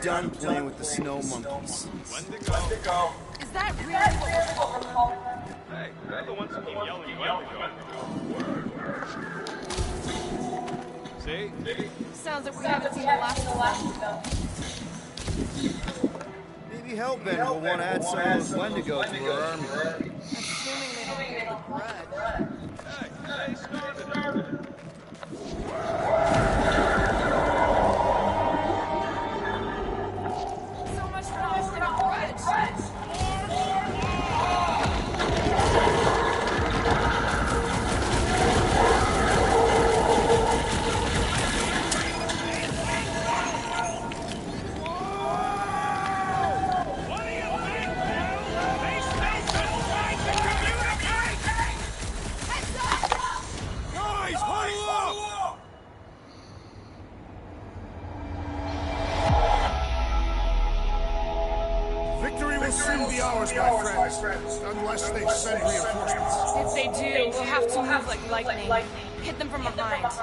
done playing with the snow monkeys. When to go. Is that really what we're calling? Hey, they're the ones who keep yelling when to go. See? Sounds like we haven't seen the last of them. Maybe Hellbent will want to add some of those Wendigo to our army. Assuming they don't feel the blood. Hey, they started it. So much for not holding a grudge. Unless they send reinforcements. If they do, we'll have to move like lightning. Hit them from behind. But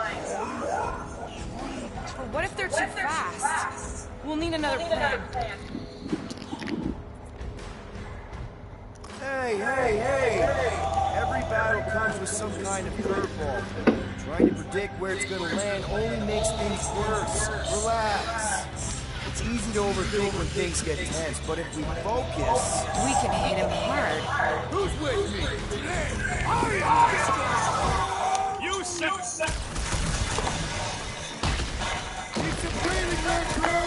what if they're too fast? We'll need another plan. Hey! Every battle comes with some kind of curveball. Trying to predict where it's gonna land only makes things worse. Relax. It's easy to overthink when things get tense, but if we focus... We can hit him hard. Who's with me? You suck! Keep some breathing there, crew!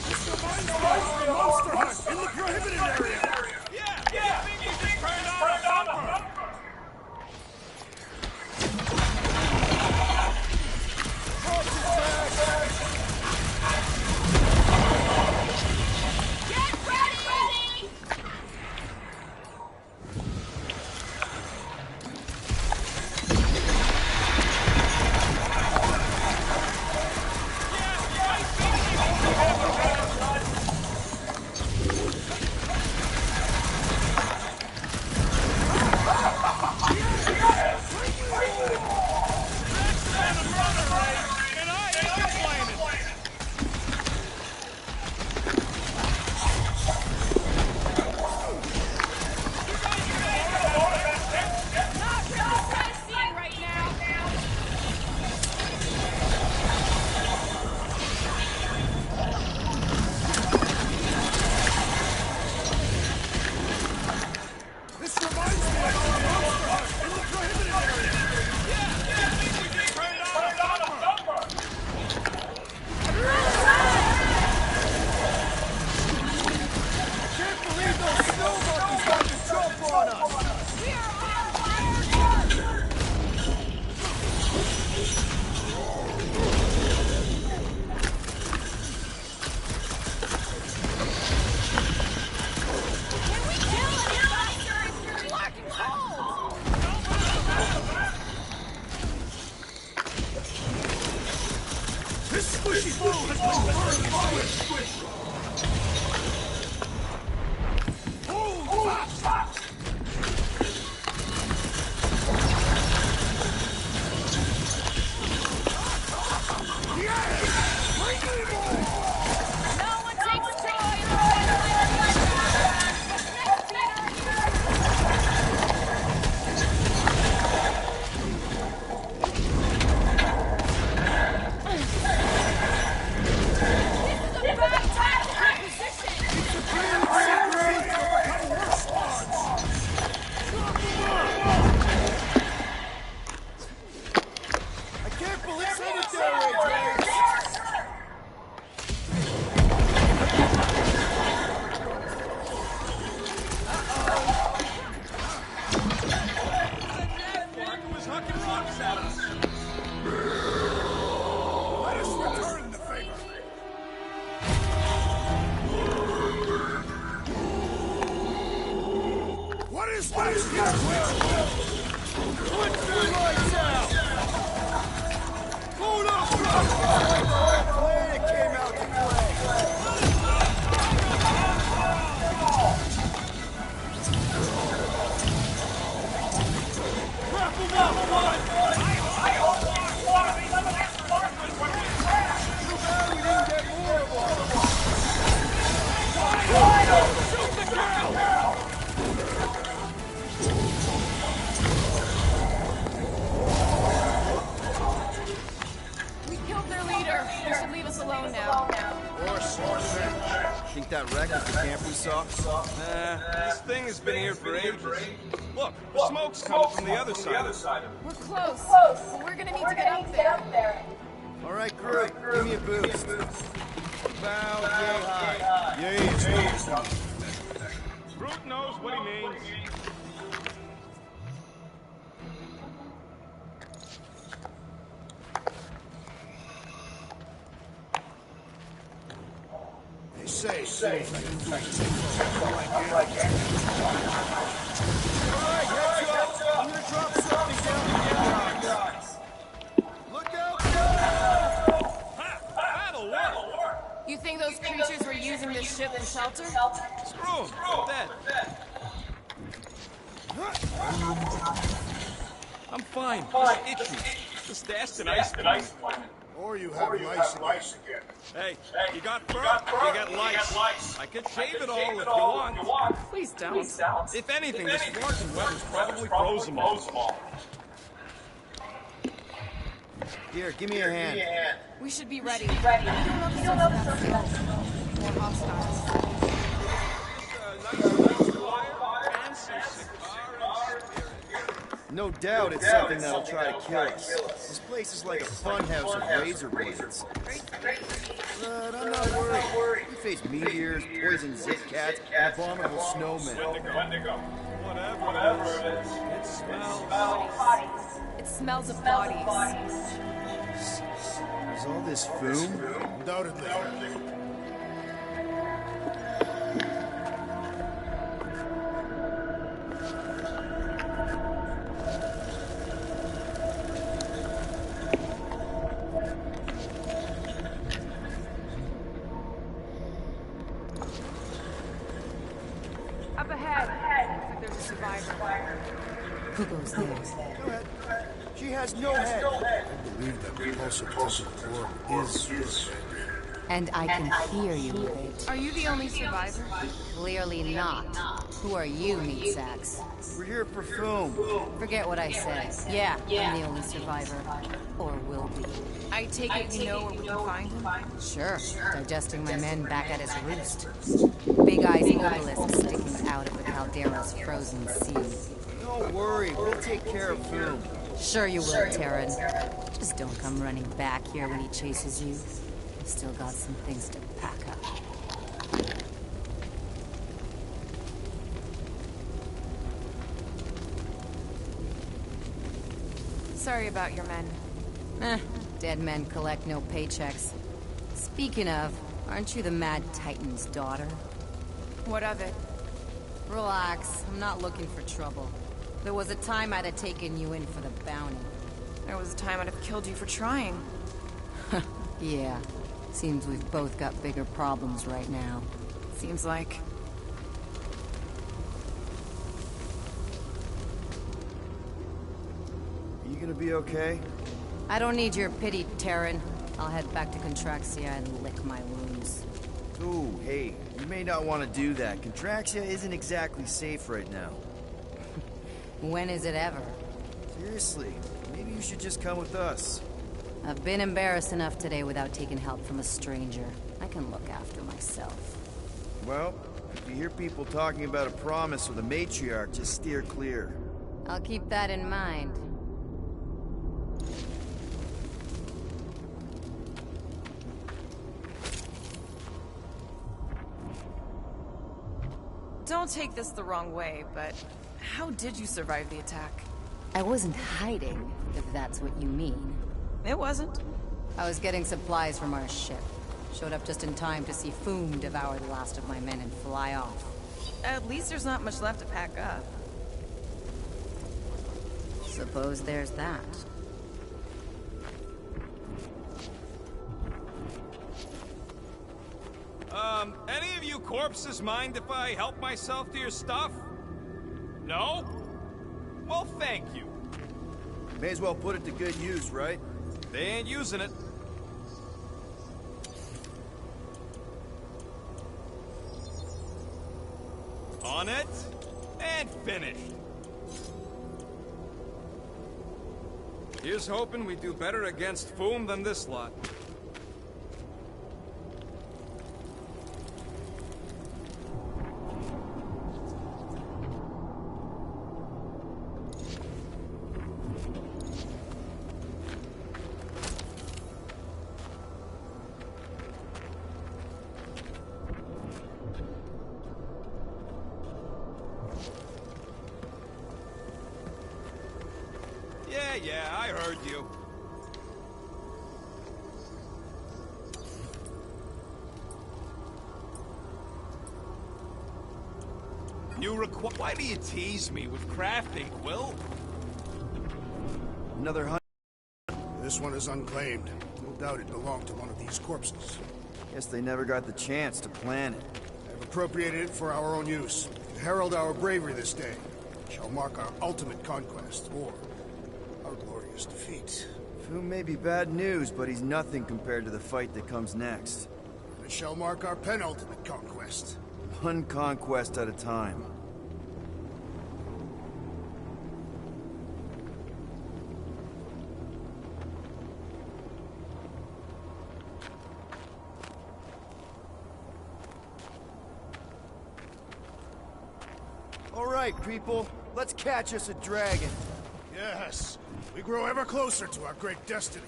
This reminds me Put your lights out! Hold up! It's like the whole planet came out to play! Wrap 'em up! Too bad we didn't get more of them! Shoot the girl! We killed their leader. They should leave us alone now. Think that wreck is the camp we saw? This thing has been here for ages. Look, the smoke's coming from the other side. We're close, but we're gonna need to get out there. All right, crew, give me a boost. Bow, yay high. Yay, Groot knows what he means. They say. All right, heads up. I'm gonna drop something down here. Look out! That'll work. You think those creatures were using this ship for shelter? Screw him. Dead. I'm fine. Just itchy. Just asked an ice cream. Or you have lice again. Hey, you got fur, you get lice. I could shave it all if you want. Please don't. If anything, this Florida weather's probably frozen them all. Here, give me a hand. We should be ready. We don't know the source of that smoke. More hostiles. No doubt it's something that'll try to kill us. This place is like a funhouse of razor blades. But I'm not worried. We face meteors, poison zit cats, and abominable snowmen. Whatever it is, it smells. It smells of bodies. Is all this foom? Undoubtedly. Up ahead. Looks like there's a survivor. Who goes there? Go ahead. She has no head. I believe that repulsive core is And I can hear you with it. Are you the only survivor? Clearly not. Who are you, meat sacks? We're here for foom. Forget what I said. Yeah, I'm the only survivor. Or will be. I take it you know where we can find him? Sure, digesting my men back at his roost. Big Eye's obelisk sticking out of the caldera's frozen sea. Don't worry, we'll take care of foom. Sure you will, Terran. Just don't come running back here when he chases you. I've still got some things to pack up. Sorry about your men. Dead men collect no paychecks. Speaking of, aren't you the Mad Titan's daughter? What of it? Relax, I'm not looking for trouble. There was a time I'd have taken you in for the bounty. There was a time I'd have killed you for trying. Yeah, seems we've both got bigger problems right now. Seems like. Are you gonna be okay? I don't need your pity, Terran. I'll head back to Contraxia and lick my wounds. Ooh, hey, you may not want to do that. Contraxia isn't exactly safe right now. When is it ever? Seriously, maybe you should just come with us. I've been embarrassed enough today without taking help from a stranger. I can look after myself. Well, if you hear people talking about a promise with a matriarch, just steer clear. I'll keep that in mind. Don't take this the wrong way, but how did you survive the attack? I wasn't hiding, if that's what you mean. It wasn't. I was getting supplies from our ship. Showed up just in time to see Foom devour the last of my men and fly off. At least there's not much left to pack up. Suppose there's that. Any of you corpses mind if I help myself to your stuff? No? Well, thank you. May as well put it to good use, right? They ain't using it. On it, and finished. Here's hoping we do better against Foom than this lot. Yeah, I heard you. Why do you tease me with crafting, Quill? Another hunt. This one is unclaimed. No doubt it belonged to one of these corpses. Guess they never got the chance to plan it. I've appropriated it for our own use. To herald our bravery this day. Shall mark our ultimate conquest, or our glorious defeat. Foom may be bad news, but he's nothing compared to the fight that comes next. And it shall mark our penultimate conquest. One conquest at a time. All right, people. Let's catch us a dragon. Yes, we grow ever closer to our great destiny.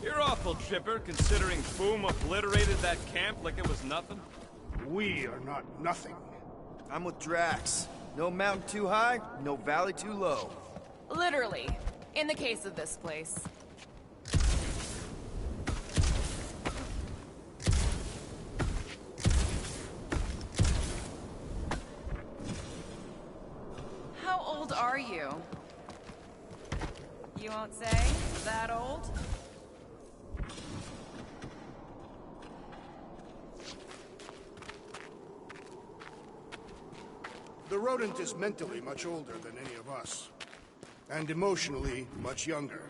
You're awful chipper, considering Foom obliterated that camp like it was nothing. We are not nothing. I'm with Drax. No mountain too high, no valley too low. Literally. In the case of this place. How old are you? You won't say? That old? The rodent is mentally much older than any of us. And emotionally much younger.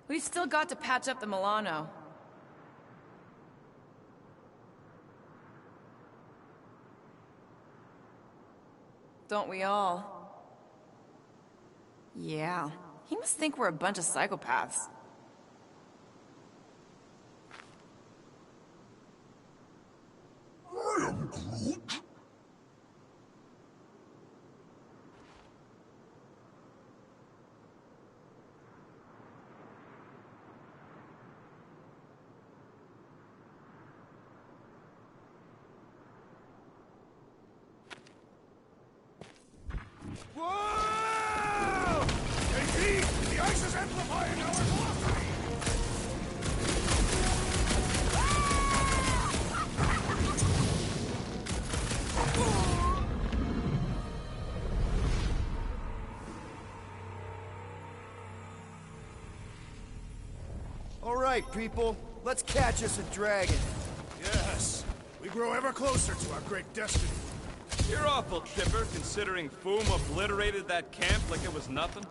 We've still got to patch up the Milano. Don't we all? Yeah. He must think we're a bunch of psychopaths. I am Groot. Whoa! JP, the ice is amplifying our velocity! All right, people. Let's catch us a dragon. Yes, we grow ever closer to our great destiny. You're awful chipper, considering Foom obliterated that camp like it was nothing.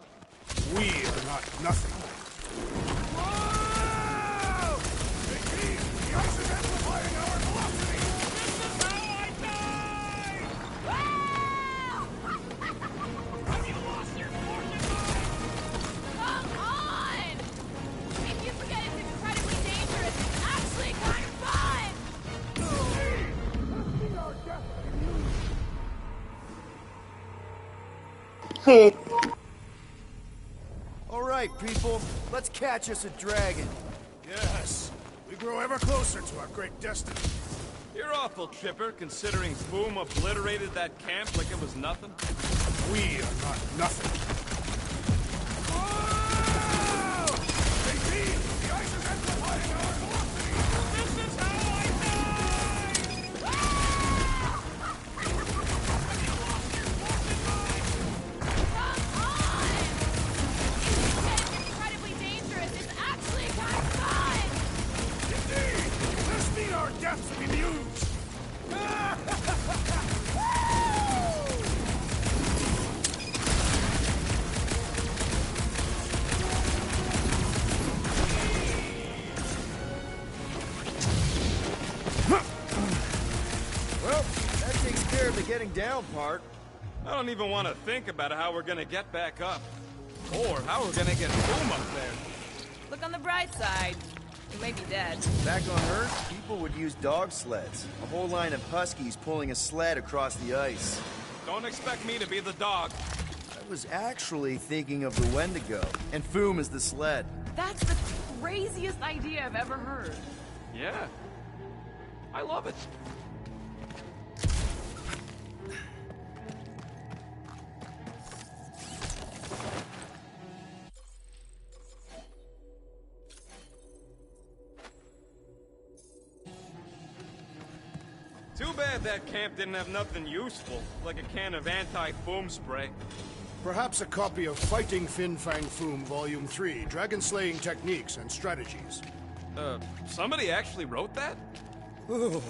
We are not nothing. Whoa! JP, the ice is amplifying our velocity! This is how I die! Have you lost your fortune? Come on! If you forget it's incredibly dangerous, it's actually kind of fun! All right, people. Let's catch us a dragon. Yes, we grow ever closer to our great destiny. You're awful chipper, considering Boom obliterated that camp like it was nothing. We are not nothing. Whoa! Hey, team! The ice is amplifying our velocity! This is how I die! Come on! If it's incredibly dangerous, it's actually kind of fun! Indeed! Let's meet our deaths bemused! Well, that takes care of the getting down part. I don't even want to think about how we're gonna get back up. Or how we're gonna get Boom up there. Look on the bright side. You may be dead. Back on Earth, people would use dog sleds. A whole line of huskies pulling a sled across the ice. Don't expect me to be the dog. I was actually thinking of the Wendigo, and Foom is the sled. That's the craziest idea I've ever heard. Yeah. I love it. Too bad that camp didn't have nothing useful, like a can of anti-foam spray. Perhaps a copy of Fighting Fin Fang Foom Volume 3, Dragon Slaying Techniques and Strategies. Somebody actually wrote that? Ooh,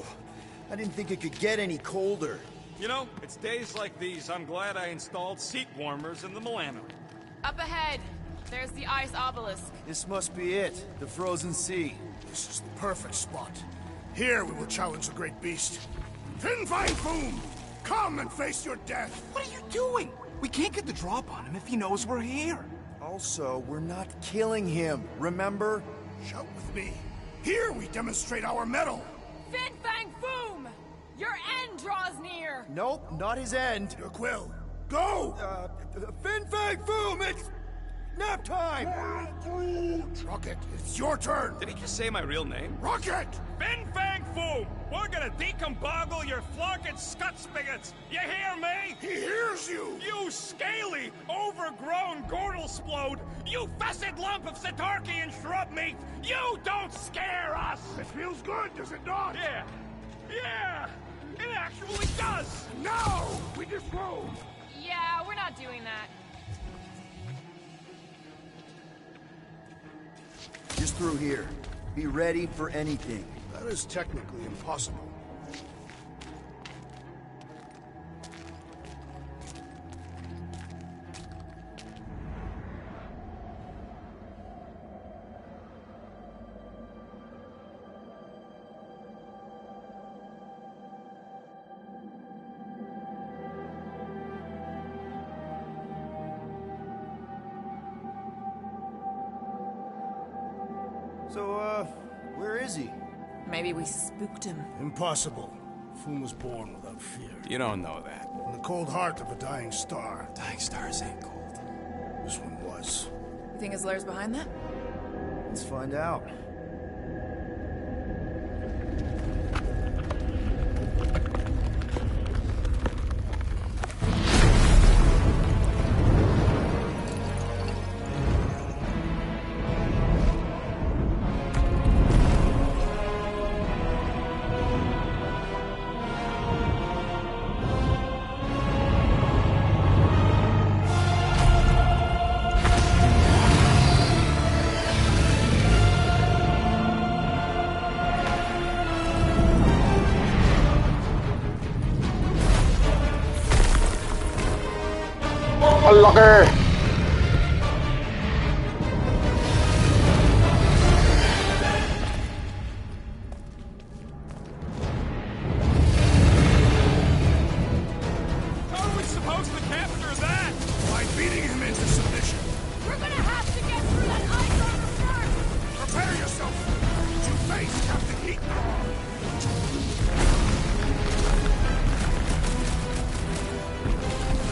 I didn't think it could get any colder. You know, it's days like these I'm glad I installed seat warmers in the Milano. Up ahead, there's the ice obelisk. This must be it, the frozen sea. This is the perfect spot. Here we will challenge the great beast. Fin Fang Foom! Come and face your death! What are you doing? We can't get the drop on him if he knows we're here. Also, we're not killing him, remember? Shout with me. Here we demonstrate our mettle. Fin Fang Foom! Your end draws near! Nope, not his end. Your quill. Go! Fin Fang Foom, it's nap time! Rocket, it's your turn. Did he just say my real name? Rocket! Fin Fang Foom! We're gonna decomboggle your flunking scut spigots! You hear me? He hears you! You scaly, overgrown gordle-splode! You fessed lump of Satarkian shrub meat! You don't scare us! It feels good, does it not? Yeah! Yeah! It actually does! Now we disrobe! Yeah, we're not doing that. Just through here. Be ready for anything. That is technically impossible. So, where is he? Maybe we spooked him. Impossible. Foom was born without fear. You don't know that. In the cold heart of a dying star. Dying stars ain't cold. This one was. You think his lair's behind that? Let's find out. Ang laki! How are we supposed to capture that? By beating him into submission. We're gonna have to get through that ice armor first! Prepare yourself! To face Captain Heatclaw!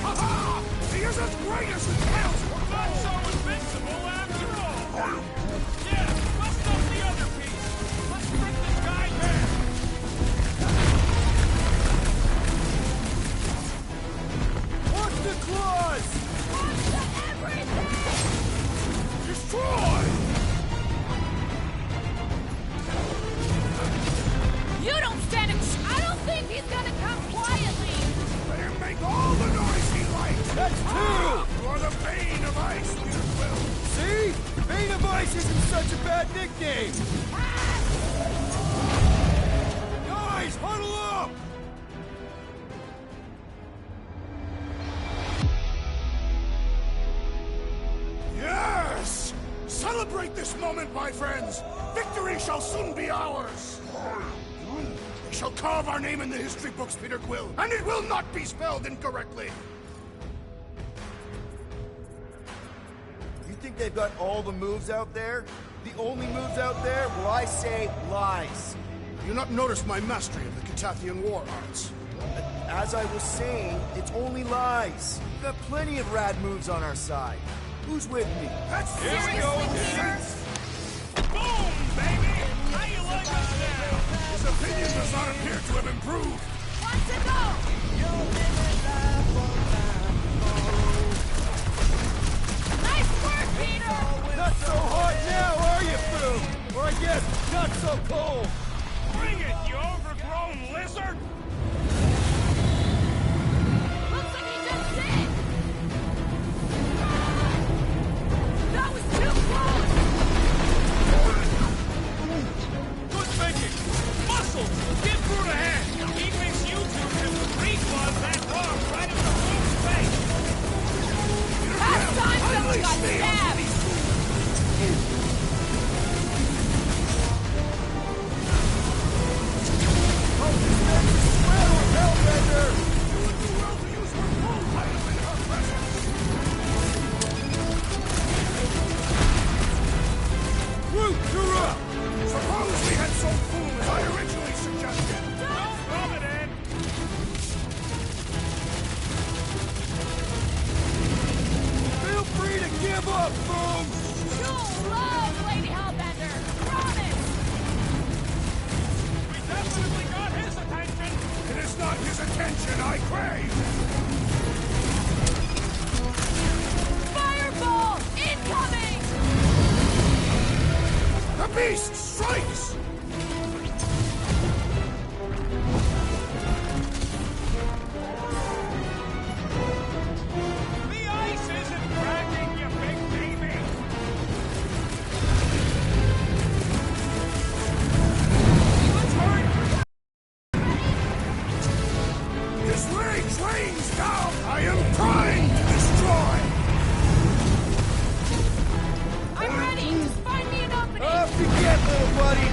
Ha ha! He is as great as That's 2! You are the Bane of Ice, Peter Quill. See? Bane of Ice isn't such a bad nickname! Guys, huddle up! Yes! Celebrate this moment, my friends! Victory shall soon be ours! They shall carve our name in the history books, Peter Quill, and it will not be spelled incorrectly! You think they've got all the moves out there? The only moves out there? Well, I say lies. You not notice my mastery of the Catathian war arts? As I was saying, it's only lies. We've got plenty of rad moves on our side. Who's with me? That's Here we go. Boom, baby! How you like us now? His opinion does not appear to have improved. Want to go? Nice work, Peter! Not so hot now, are you, Boo? Or I guess, not so cold. Bring it, you overgrown lizard! Looks like he just did! That was too close! Good thinking! Muscles! Get through the head! He thinks you two can refund that dog right in the fool's face! Last time someone got stabbed! Root, you're up! Suppose we had some fool as I originally suggested. Don't rub it in! Feel free to give up, Boom! You'll love Lady Hellbender! Promise! We definitely got his attention! It is not his attention I crave. Fireball! Incoming! The beast strikes! The ice isn't cracking, you big baby! Let's hurry! His rage rains down! I am trying to destroy! I'm ready! Just find me an opening! Off you get, little buddy!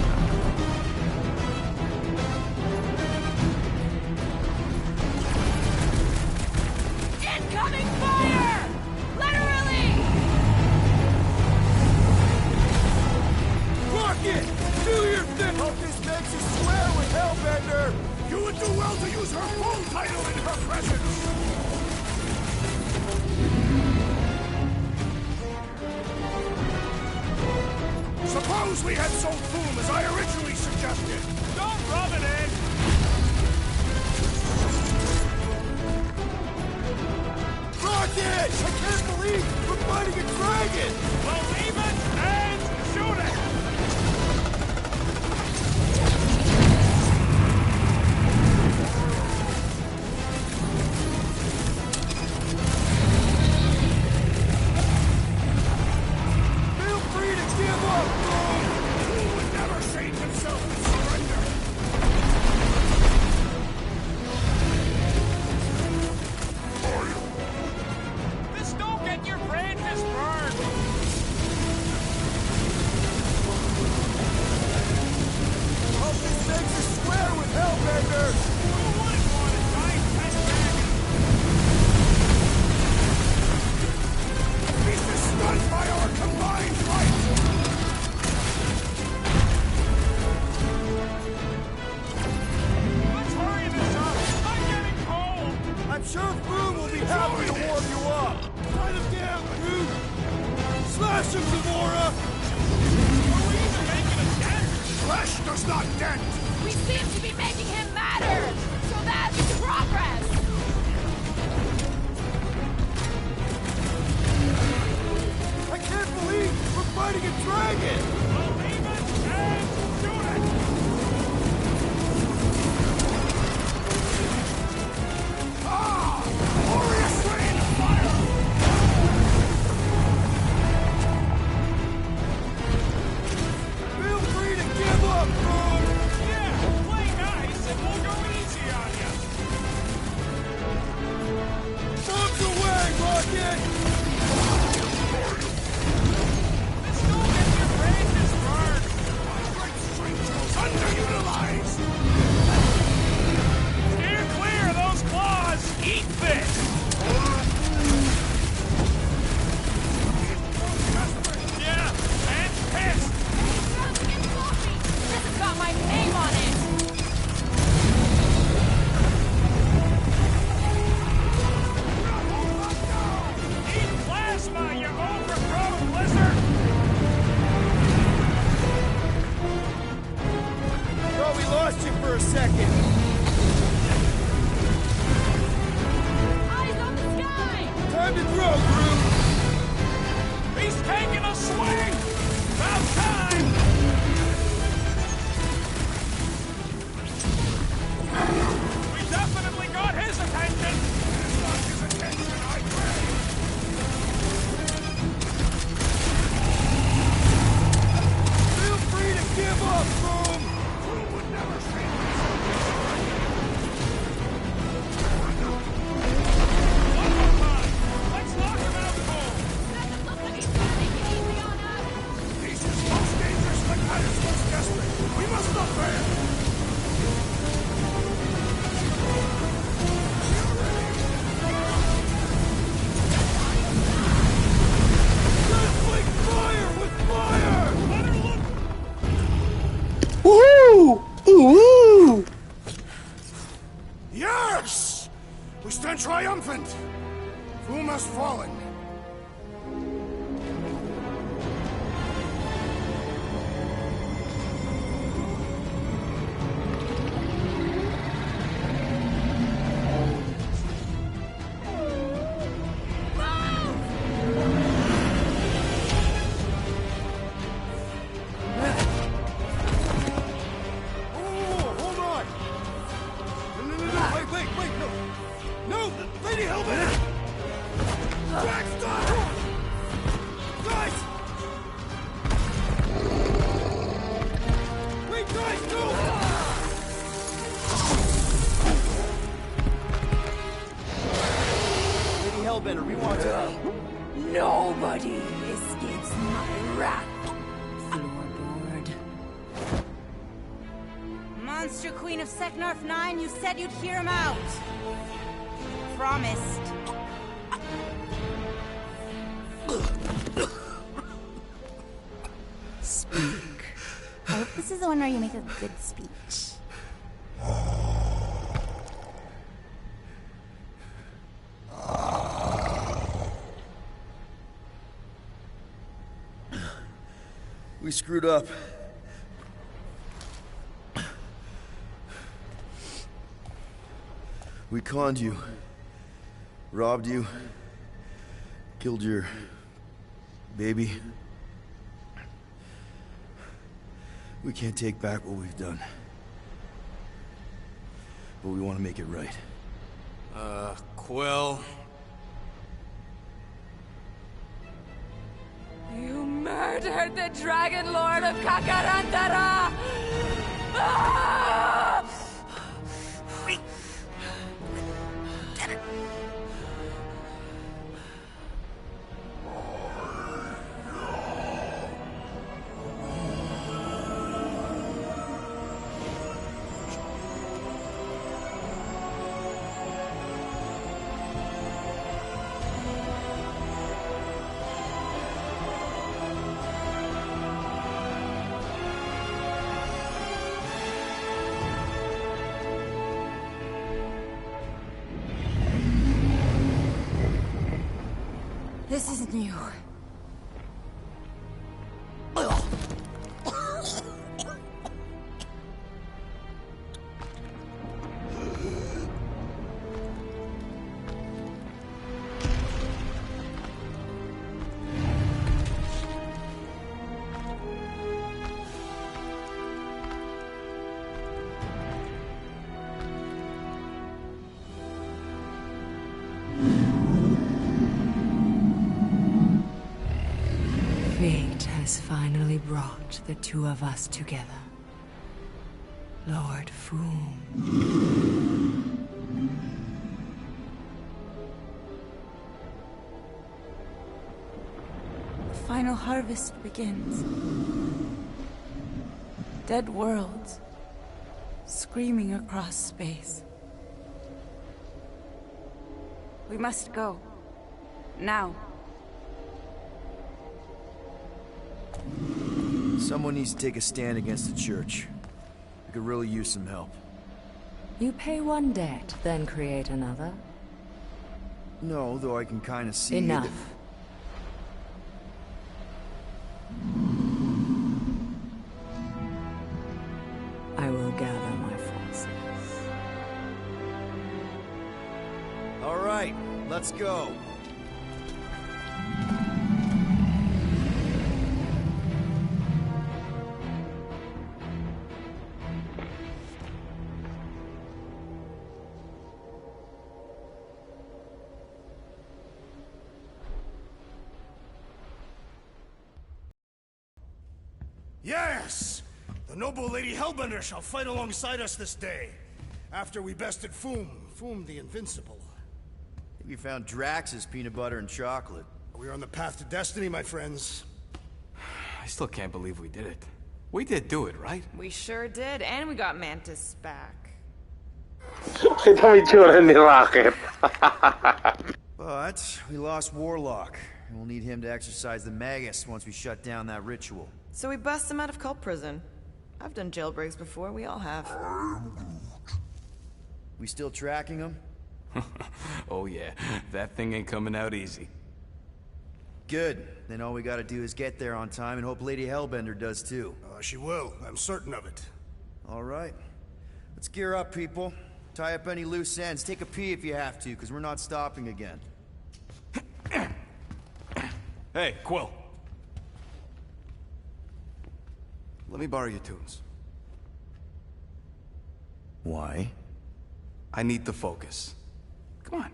Incoming fire! Literally! Rocket! Do your thing! Hope this makes you swear with Hellbender! You would do well to use her full title in her presence! Suppose we had so fool as I originally suggested! Don't rub it in! Rocket! I can't believe we're fighting a dragon! Believe it and shoot it! Feel free to give up, Boom! Who would never shame himself in surrender? This don't get your branches burned! Hope this makes you swear with Hellbender! Who wouldn't want a giant pet dragon? Beast is stunned by our combined might! Let's hurry this up! I'm getting cold! I'm sure Boom will be happy to warm you up! Fight him down, Groot! Slash him, Gamora! Are we even making a dent? Flesh does not dent! We seem to be making him matter! So that's progress! I can't believe we're fighting a dragon! Believe it and shoot it! Ah! Glorious rain of fire! Yes! We stand triumphant! Foom has fallen. Nobody escapes my wrath. Floorboard. Monster Queen of Seknarf 9, you said you'd hear him out. Promised. Speak. I hope this is the one where you make a good speech. We screwed up. We conned you. Robbed you. Killed your baby. We can't take back what we've done. But we want to make it right. Quill. You murdered the Dragon Lord of Kakarantara! Ah! This isn't you. Fate has finally brought the two of us together. Lord Foom. The final harvest begins. Dead worlds, screaming across space. We must go. Now. Someone needs to take a stand against the church. We could really use some help. You pay one debt, then create another. No, though I can kind of see... Enough. I will gather my forces. All right, let's go. Yes! The noble Lady Hellbender shall fight alongside us this day. After we bested Foom the Invincible. We found Drax's peanut butter and chocolate. We are on the path to destiny, my friends. I still can't believe we did it. We did do it, right? We sure did, and we got Mantis back. Kita may tsura ni Rocket. But we lost Warlock. And we'll need him to exercise the Magus once we shut down that ritual. So we bust him out of cult prison. I've done jailbreaks before, we all have. We still tracking him? Oh yeah, that thing ain't coming out easy. Good. Then all we gotta do is get there on time and hope Lady Hellbender does too. She will. I'm certain of it. All right. Let's gear up, people. Tie up any loose ends. Take a pee if you have to, because we're not stopping again. Hey, Quill. Let me borrow your tunes. Why? I need to focus. Come on.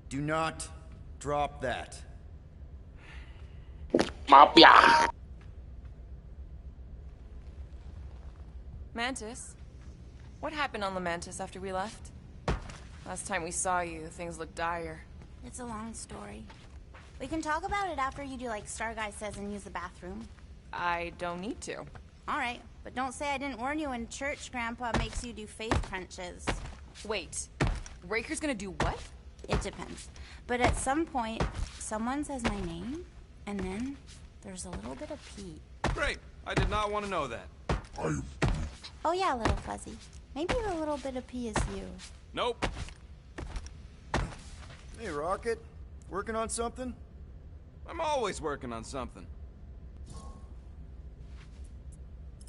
Do not drop that. Mafia. Mantis? What happened on Lamentis after we left? Last time we saw you, things looked dire. It's a long story. We can talk about it after you do like Star Guy says and use the bathroom. I don't need to. All right, but don't say I didn't warn you in church Grandpa makes you do faith crunches. Wait, Raker's gonna do what? It depends. But at some point, someone says my name, and then there's a little bit of pee. Great. I did not want to know that. Oh yeah, little fuzzy. Maybe the little bit of pee is you. Nope. Hey, Rocket. Working on something? I'm always working on something.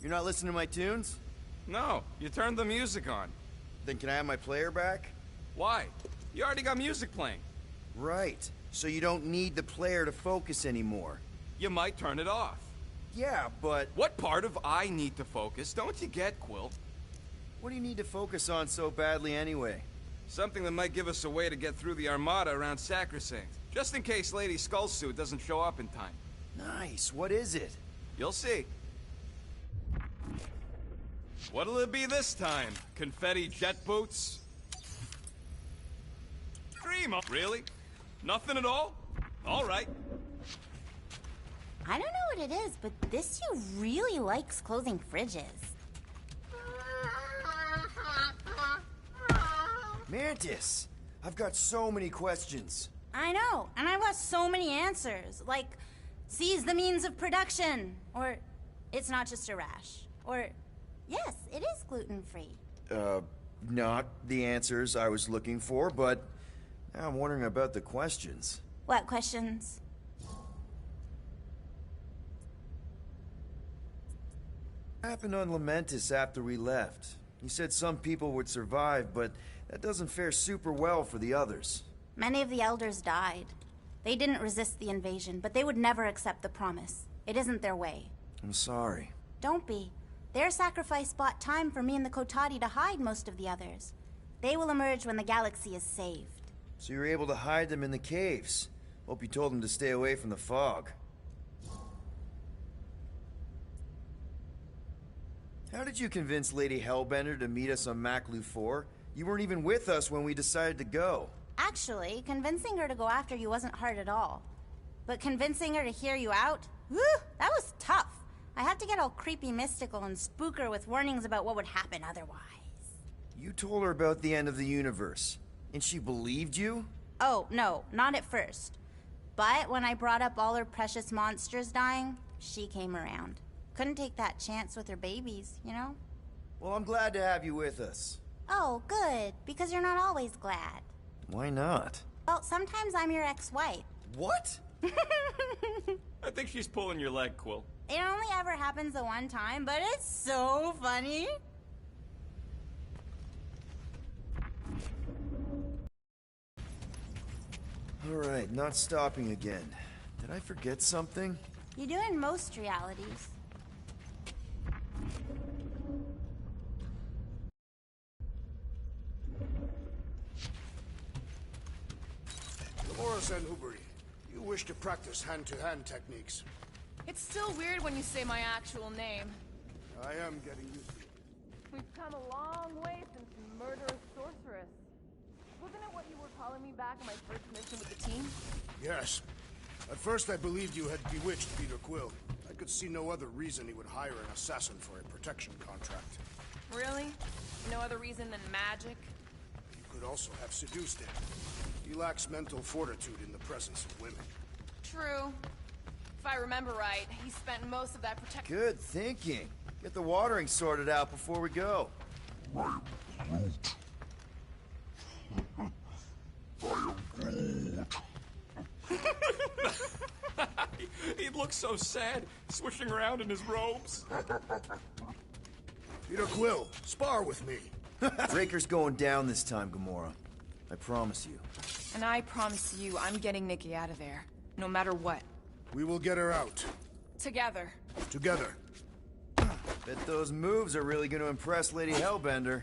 You're not listening to my tunes? No, you turned the music on. Then can I have my player back? Why? You already got music playing. Right. So you don't need the player to focus anymore. You might turn it off. Yeah, but What part of I need to focus don't you get, Quill? what do you need to focus on so badly anyway? Something that might give us a way to get through the Armada around Sacrosanct. Just in case Lady Skullsuit doesn't show up in time. Nice. What is it? You'll see. What'll it be this time? Confetti jet boots? Dream of... Really? Nothing at all? All right. I don't know what it is, but this you really likes closing fridges. Mantis! I've got so many questions. I know, and I've got so many answers. Like, seize the means of production. Or, it's not just a rash. Or, yes, it is gluten-free. Not the answers I was looking for, but now I'm wondering about the questions. What questions? What happened on Lamentis after we left? You said some people would survive, but that doesn't fare super well for the others. Many of the elders died. They didn't resist the invasion, but they would never accept the promise. It isn't their way. I'm sorry. Don't be. Their sacrifice bought time for me and the Kotati to hide most of the others. They will emerge when the galaxy is saved. So you were able to hide them in the caves. Hope you told them to stay away from the fog. How did you convince Lady Hellbender to meet us on Maklu 4? You weren't even with us when we decided to go. Actually, convincing her to go after you wasn't hard at all. But convincing her to hear you out? Whew, that was tough. I had to get all creepy mystical and spook her with warnings about what would happen otherwise. You told her about the end of the universe, and she believed you? Oh, no, not at first. But when I brought up all her precious monsters dying, she came around. Couldn't take that chance with her babies, you know? Well, I'm glad to have you with us. Oh, good, because you're not always glad. Why not? Well, sometimes I'm your ex-wife. What? I think she's pulling your leg, Quill. It only ever happens the one time, but it's so funny. Alright, not stopping again. Did I forget something? You do in most realities. Dolores and Huberi, you wish to practice hand-to-hand techniques. It's still weird when you say my actual name. I am getting used to it. We've come a long way since Murderous Sorceress. Wasn't it what you were calling me back on my first mission with the team? Yes. At first I believed you had bewitched Peter Quill. I could see no other reason he would hire an assassin for a protection contract. Really? No other reason than magic? You could also have seduced him. He lacks mental fortitude in the presence of women. True. If I remember right, he spent most of that protection. Good thinking. Get the watering sorted out before we go. He looks so sad, swishing around in his robes. Peter Quill, spar with me. Breaker's going down this time, Gamora. I promise you. And I promise you, I'm getting Nikki out of there. No matter what. We will get her out. Together. Together. Bet those moves are really gonna impress Lady Hellbender.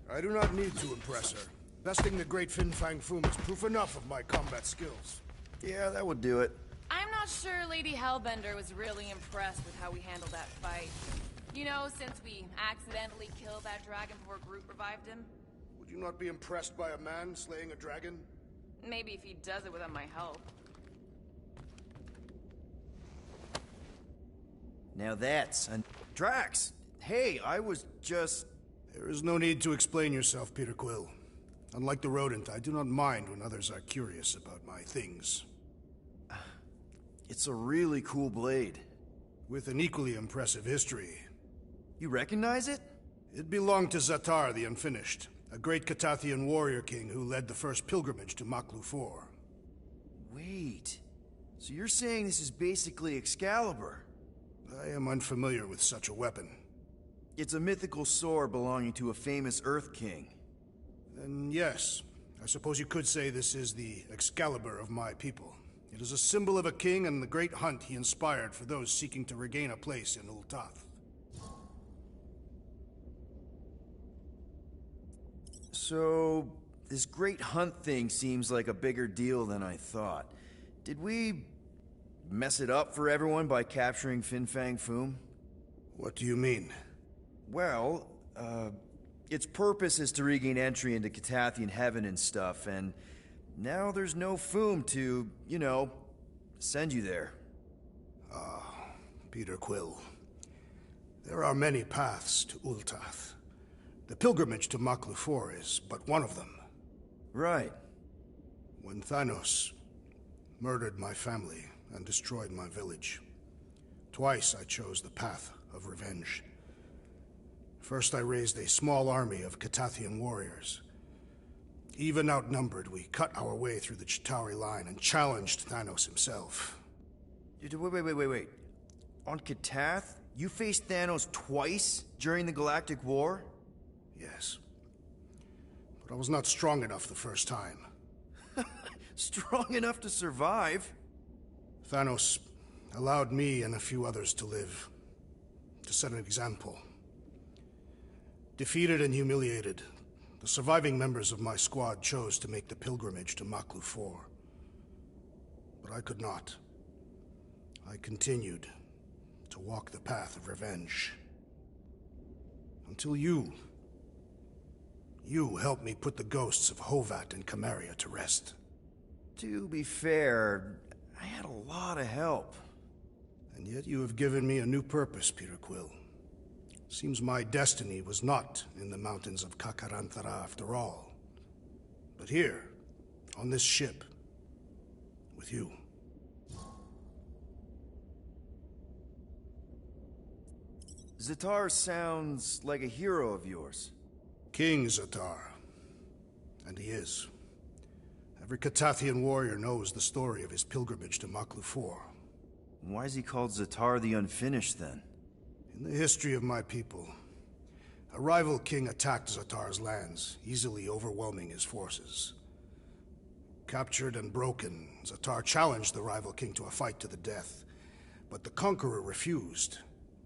I do not need to impress her. Besting the great Fin Fang Foom is proof enough of my combat skills. Yeah, that would do it. I'm not sure Lady Hellbender was really impressed with how we handled that fight. You know, since we accidentally killed that dragon before Groot revived him. Would you not be impressed by a man slaying a dragon? Maybe if he does it without my help. Now that's Drax! Hey, I was just... There is no need to explain yourself, Peter Quill. Unlike the rodent, I do not mind when others are curious about my things. It's a really cool blade. With an equally impressive history. You recognize it? It belonged to Zatar the Unfinished, a great Catathian warrior king who led the first pilgrimage to Maklu 4. Wait... So you're saying this is basically Excalibur? I am unfamiliar with such a weapon. It's a mythical sword belonging to a famous Earth King. Then yes, I suppose you could say this is the Excalibur of my people. It is a symbol of a king and the great hunt he inspired for those seeking to regain a place in Ultath. So, this great hunt thing seems like a bigger deal than I thought. Did we mess it up for everyone by capturing Fin Fang Foom? What do you mean? Well, its purpose is to regain entry into Catathian heaven and stuff, and now there's no Foom to, you know, send you there. Peter Quill. There are many paths to Ultath. The pilgrimage to Maklu 4 is but one of them. Right. When Thanos murdered my family and destroyed my village, twice I chose the path of revenge. First I raised a small army of Catathian warriors. Even outnumbered, we cut our way through the Chitauri line and challenged Thanos himself. Wait. On Catath, you faced Thanos twice during the Galactic War? Yes. But I was not strong enough the first time. Strong enough to survive? Thanos allowed me and a few others to live. To set an example. Defeated and humiliated, the surviving members of my squad chose to make the pilgrimage to Maklu 4. But I could not. I continued to walk the path of revenge. Until you helped me put the ghosts of Hovat and Camaria to rest. To be fair, I had a lot of help. And yet you have given me a new purpose, Peter Quill. Seems my destiny was not in the mountains of Kakarantara after all. But here, on this ship, with you. Zatar sounds like a hero of yours. King Zatar. And he is. Every Catathian warrior knows the story of his pilgrimage to Maklu 4. Why is he called Zatar the Unfinished, then? In the history of my people, a rival king attacked Zatar's lands, easily overwhelming his forces. Captured and broken, Zatar challenged the rival king to a fight to the death, but the conqueror refused,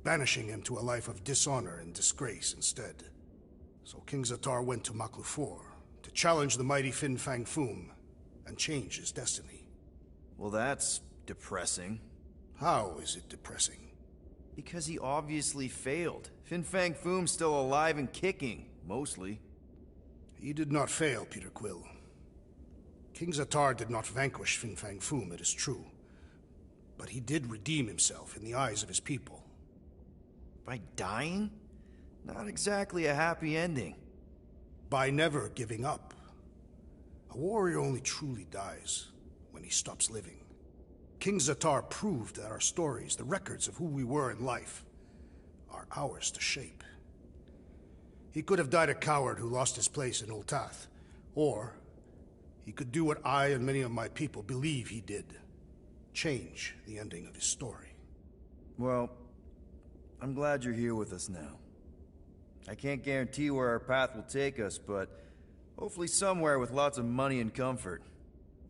banishing him to a life of dishonor and disgrace instead. So King Zatar went to Maklu 4 to challenge the mighty Fin Fang Foom and change his destiny. Well, that's depressing. How is it depressing? Because he obviously failed. Fin Fang Foom's still alive and kicking, mostly. He did not fail, Peter Quill. King Zatar did not vanquish Fin Fang Foom, it is true. But he did redeem himself in the eyes of his people. By dying? Not exactly a happy ending. By never giving up. A warrior only truly dies when he stops living. King Zatar proved that our stories, the records of who we were in life, are ours to shape. He could have died a coward who lost his place in Ultath, or he could do what I and many of my people believe he did. Change the ending of his story. Well, I'm glad you're here with us now. I can't guarantee where our path will take us, but hopefully somewhere with lots of money and comfort.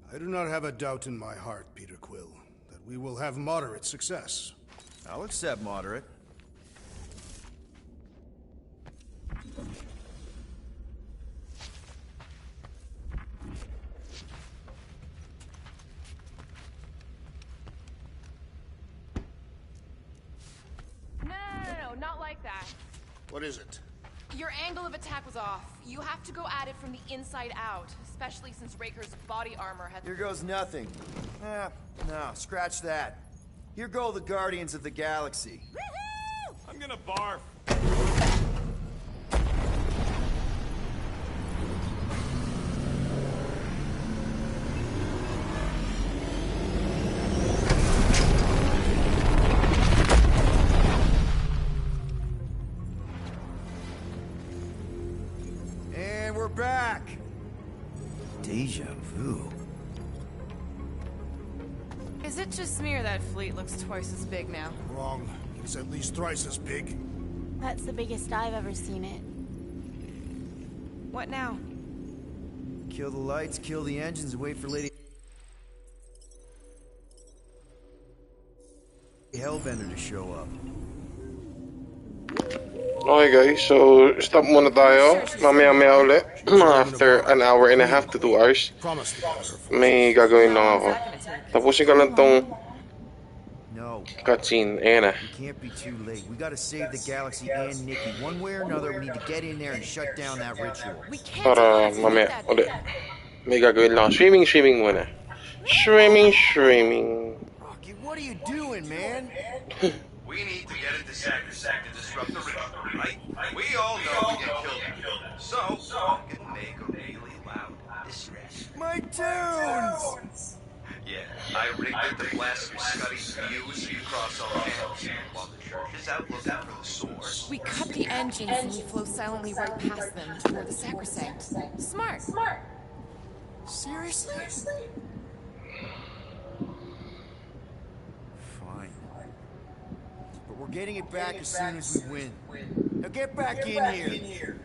I do not have a doubt in my heart, Peter Quill, that we will have moderate success. I'll accept moderate. No, not like that. What is it? Your angle of attack was off. You have to go at it from the inside out, especially since Raker's body armor has... Here goes nothing. No, scratch that. Here go the Guardians of the Galaxy. I'm gonna barf. And we're back. Deja vu. Is it just me or that fleet looks twice as big now? Wrong. It's at least thrice as big. That's the biggest I've ever seen it. What now? Kill the lights, kill the engines, and wait for Lady Hellbender to show up. Okay guys, so stop muna tayo. Mamaya ulit. After an hour and a half to 2 hours. May gagawin lang ako. Tapusin ko lang tong cutscene. Ayan na. We can't be too late. We gotta save the galaxy and Nikki. One way or another, we need to get in there and shut down that ritual. Para mamaya ulit. May gagawin lang ako. Swimming muna. Swimming. Rocky, what are you doing, man? We need to get into Sacrosanct to disrupt the ritual, right? We all know we get killed. So we can make a really loud distress. My tunes! Yeah, I rigged it to blast your Scuddy's views across all channels while the church is out looking for the source. We cut the engines and we flow silently right past them toward the Sacrosanct. Smart. Seriously? Fine. But we're getting it back as soon as we win. Now get back in here.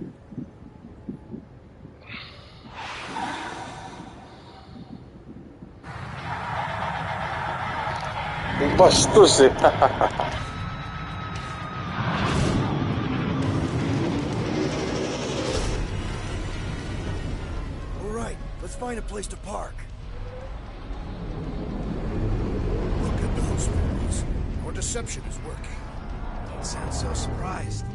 Bastos eh. All right, let's find a place to park. Look at those movies. Our deception is working. Don't sound so surprised.